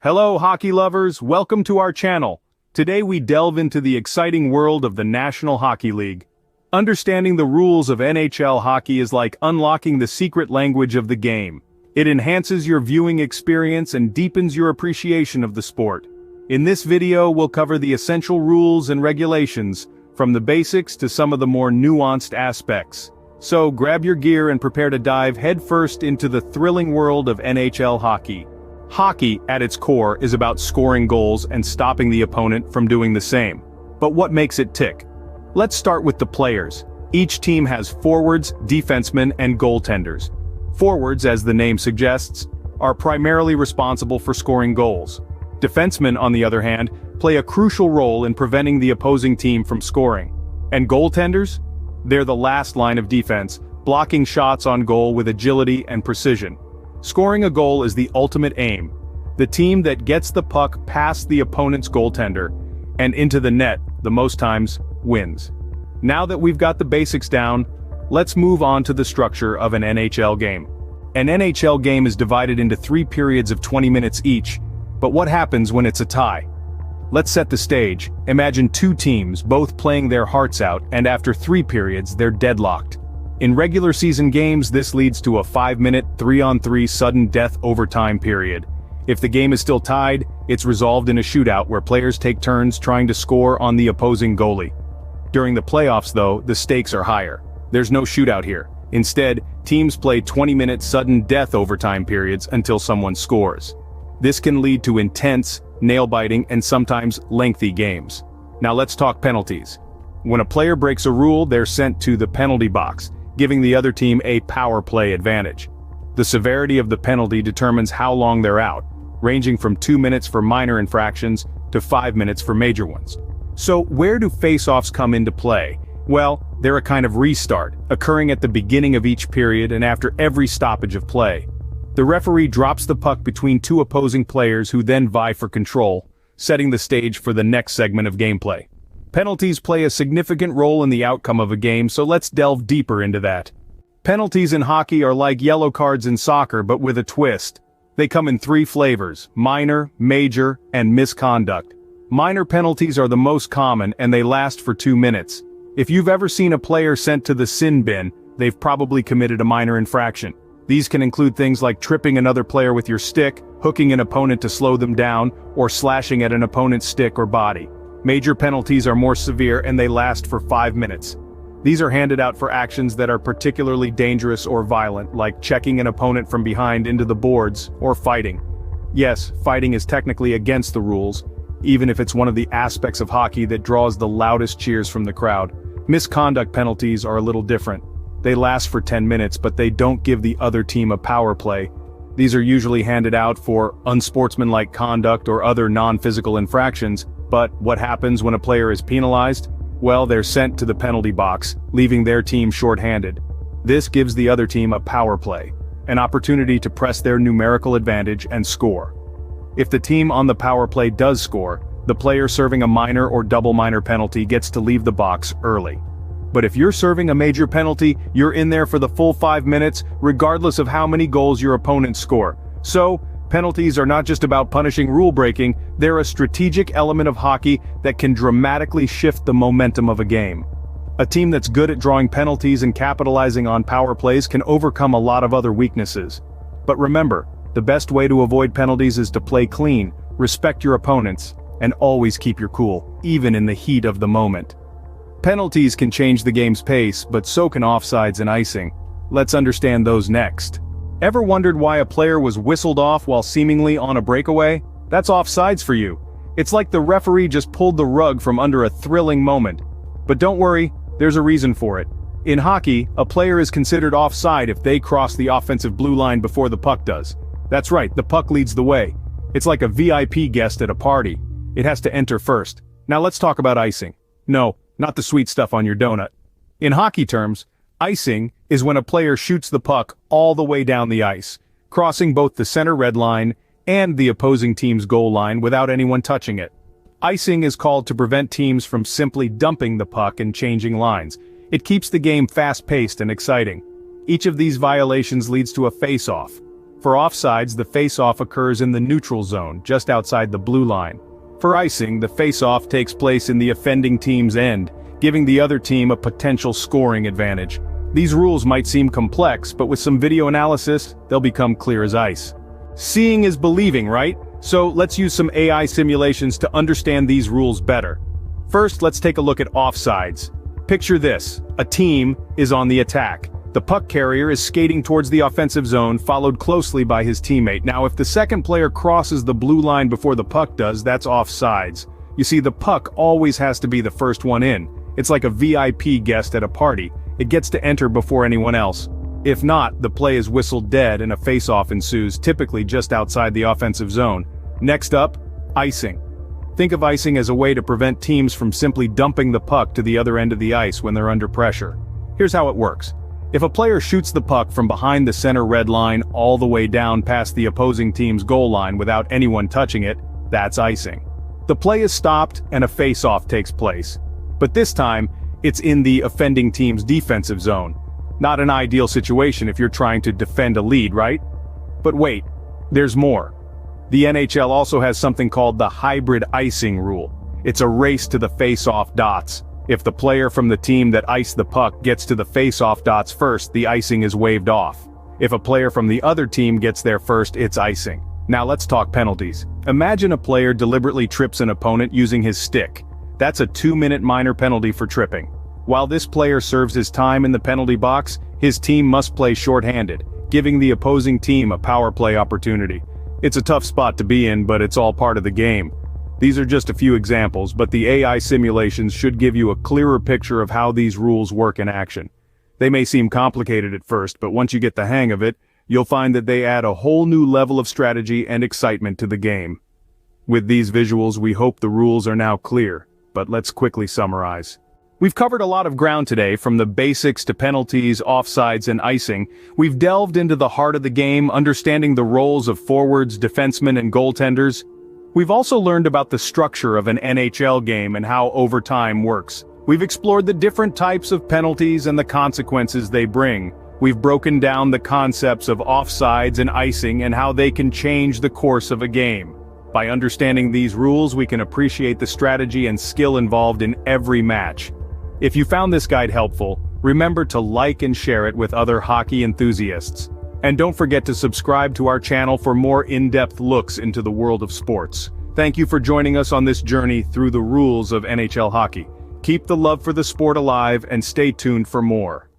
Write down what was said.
Hello hockey lovers, welcome to our channel. Today we delve into the exciting world of the National Hockey League. Understanding the rules of NHL hockey is like unlocking the secret language of the game. It enhances your viewing experience and deepens your appreciation of the sport. In this video we'll cover the essential rules and regulations, from the basics to some of the more nuanced aspects. So grab your gear and prepare to dive headfirst into the thrilling world of NHL hockey. Hockey, at its core, is about scoring goals and stopping the opponent from doing the same. But what makes it tick? Let's start with the players. Each team has forwards, defensemen, and goaltenders. Forwards, as the name suggests, are primarily responsible for scoring goals. Defensemen, on the other hand, play a crucial role in preventing the opposing team from scoring. And goaltenders? They're the last line of defense, blocking shots on goal with agility and precision. Scoring a goal is the ultimate aim. The team that gets the puck past the opponent's goaltender and into the net the most times wins. Now that we've got the basics down, let's move on to the structure of an NHL game. An NHL game is divided into 3 periods of 20 minutes each, but what happens when it's a tie? Let's set the stage. Imagine 2 teams both playing their hearts out, and after 3 periods they're deadlocked. In regular season games, this leads to a 5-minute, 3-on-3 sudden death overtime period. If the game is still tied, it's resolved in a shootout where players take turns trying to score on the opposing goalie. During the playoffs though, the stakes are higher. There's no shootout here. Instead, teams play 20-minute sudden death overtime periods until someone scores. This can lead to intense, nail-biting, and sometimes lengthy games. Now let's talk penalties. When a player breaks a rule, they're sent to the penalty box, giving the other team a power play advantage. The severity of the penalty determines how long they're out, ranging from 2 minutes for minor infractions to 5 minutes for major ones. So where do face-offs come into play? Well, they're a kind of restart, occurring at the beginning of each period and after every stoppage of play. The referee drops the puck between 2 opposing players who then vie for control, setting the stage for the next segment of gameplay. Penalties play a significant role in the outcome of a game, so let's delve deeper into that. Penalties in hockey are like yellow cards in soccer, but with a twist. They come in 3 flavors: minor, major, and misconduct. Minor penalties are the most common and they last for 2 minutes. If you've ever seen a player sent to the sin bin, they've probably committed a minor infraction. These can include things like tripping another player with your stick, hooking an opponent to slow them down, or slashing at an opponent's stick or body. Major penalties are more severe and they last for 5 minutes. These are handed out for actions that are particularly dangerous or violent, like checking an opponent from behind into the boards, or fighting. Yes, fighting is technically against the rules, even if it's one of the aspects of hockey that draws the loudest cheers from the crowd. Misconduct penalties are a little different. They last for 10 minutes, but they don't give the other team a power play. These are usually handed out for unsportsmanlike conduct or other non-physical infractions. But what happens when a player is penalized? Well, they're sent to the penalty box, leaving their team short-handed. This gives the other team a power play, an opportunity to press their numerical advantage and score. If the team on the power play does score, the player serving a minor or double minor penalty gets to leave the box early. But if you're serving a major penalty, you're in there for the full 5 minutes, regardless of how many goals your opponents score. So, penalties are not just about punishing rule breaking, they're a strategic element of hockey that can dramatically shift the momentum of a game. A team that's good at drawing penalties and capitalizing on power plays can overcome a lot of other weaknesses. But remember, the best way to avoid penalties is to play clean, respect your opponents, and always keep your cool, even in the heat of the moment. Penalties can change the game's pace, but so can offsides and icing. Let's understand those next. Ever wondered why a player was whistled off while seemingly on a breakaway? That's offsides for you. It's like the referee just pulled the rug from under a thrilling moment. But don't worry, there's a reason for it. In hockey, a player is considered offside if they cross the offensive blue line before the puck does. That's right, the puck leads the way. It's like a VIP guest at a party. It has to enter first. Now let's talk about icing. No, not the sweet stuff on your donut. In hockey terms, icing is when a player shoots the puck all the way down the ice, crossing both the center red line and the opposing team's goal line without anyone touching it. Icing is called to prevent teams from simply dumping the puck and changing lines. It keeps the game fast-paced and exciting. Each of these violations leads to a face-off. For offsides, the face-off occurs in the neutral zone, just outside the blue line. For icing, the face-off takes place in the offending team's end, giving the other team a potential scoring advantage. These rules might seem complex, but with some video analysis, they'll become clear as ice. Seeing is believing, right? So let's use some AI simulations to understand these rules better. First, let's take a look at offsides. Picture this: a team is on the attack. The puck carrier is skating towards the offensive zone, followed closely by his teammate. Now, if the second player crosses the blue line before the puck does, that's offsides. You see, the puck always has to be the first one in. It's like a VIP guest at a party. It gets to enter before anyone else. If not, the play is whistled dead and a face-off ensues, typically just outside the offensive zone. Next up, icing. Think of icing as a way to prevent teams from simply dumping the puck to the other end of the ice when they're under pressure. Here's how it works. If a player shoots the puck from behind the center red line all the way down past the opposing team's goal line without anyone touching it, that's icing. The play is stopped and a face-off takes place. But this time, it's in the offending team's defensive zone. Not an ideal situation if you're trying to defend a lead, right? But wait, there's more. The NHL also has something called the hybrid icing rule. It's a race to the face-off dots. If the player from the team that iced the puck gets to the face-off dots first, the icing is waved off. If a player from the other team gets there first, it's icing. Now let's talk penalties. Imagine a player deliberately trips an opponent using his stick. That's a 2-minute minor penalty for tripping. While this player serves his time in the penalty box, his team must play shorthanded, giving the opposing team a power play opportunity. It's a tough spot to be in, but it's all part of the game. These are just a few examples, but the AI simulations should give you a clearer picture of how these rules work in action. They may seem complicated at first, but once you get the hang of it, you'll find that they add a whole new level of strategy and excitement to the game. With these visuals, we hope the rules are now clear, but let's quickly summarize. We've covered a lot of ground today, from the basics to penalties, offsides, and icing. We've delved into the heart of the game, understanding the roles of forwards, defensemen, and goaltenders. We've also learned about the structure of an NHL game and how overtime works. We've explored the different types of penalties and the consequences they bring. We've broken down the concepts of offsides and icing and how they can change the course of a game. By understanding these rules, we can appreciate the strategy and skill involved in every match. If you found this guide helpful, remember to like and share it with other hockey enthusiasts. And don't forget to subscribe to our channel for more in-depth looks into the world of sports. Thank you for joining us on this journey through the rules of NHL hockey. Keep the love for the sport alive and stay tuned for more.